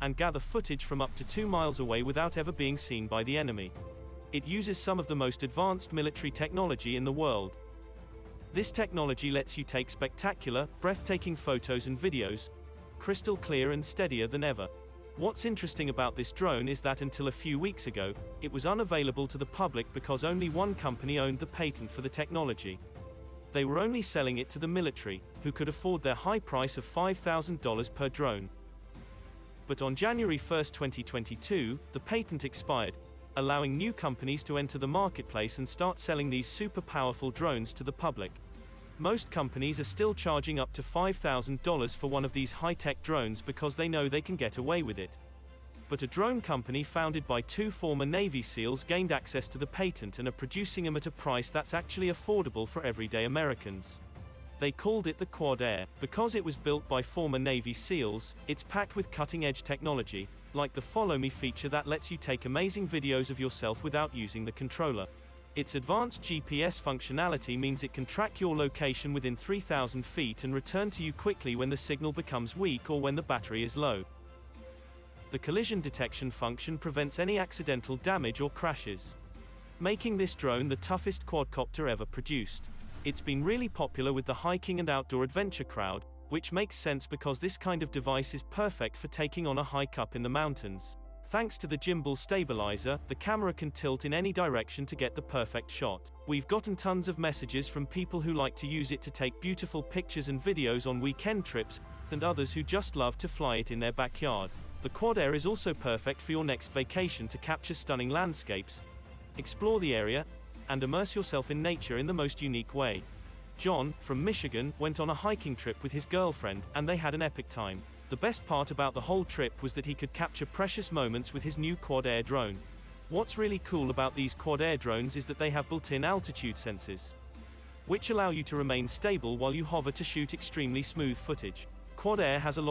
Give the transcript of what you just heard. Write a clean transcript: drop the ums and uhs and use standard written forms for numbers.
and gather footage from up to 2 miles away without ever being seen by the enemy. It uses some of the most advanced military technology in the world. This technology lets you take spectacular, breathtaking photos and videos, crystal clear and steadier than ever. What's interesting about this drone is that until a few weeks ago, it was unavailable to the public because only one company owned the patent for the technology. They were only selling it to the military, who could afford their high price of $5,000 per drone. But on January 1, 2022, the patent expired, allowing new companies to enter the marketplace and start selling these super powerful drones to the public. Most companies are still charging up to $5,000 for one of these high-tech drones because they know they can get away with it. But a drone company founded by 2 former Navy SEALs gained access to the patent and are producing them at a price that's actually affordable for everyday Americans. They called it the Quad Air. Because it was built by former Navy SEALs, it's packed with cutting-edge technology, like the Follow Me feature that lets you take amazing videos of yourself without using the controller. Its advanced GPS functionality means it can track your location within 3,000 feet and return to you quickly when the signal becomes weak or when the battery is low. The collision detection function prevents any accidental damage or crashes, making this drone the toughest quadcopter ever produced. It's been really popular with the hiking and outdoor adventure crowd, which makes sense because this kind of device is perfect for taking on a hike up in the mountains. Thanks to the gimbal stabilizer, the camera can tilt in any direction to get the perfect shot. We've gotten tons of messages from people who like to use it to take beautiful pictures and videos on weekend trips, and others who just love to fly it in their backyard. The Quad Air is also perfect for your next vacation to capture stunning landscapes, explore the area, and immerse yourself in nature in the most unique way. John, from Michigan, went on a hiking trip with his girlfriend, and they had an epic time. The best part about the whole trip was that he could capture precious moments with his new Quad Air drone. What's really cool about these Quad Air drones is that they have built-in altitude sensors, which allow you to remain stable while you hover to shoot extremely smooth footage. Quad Air has a lot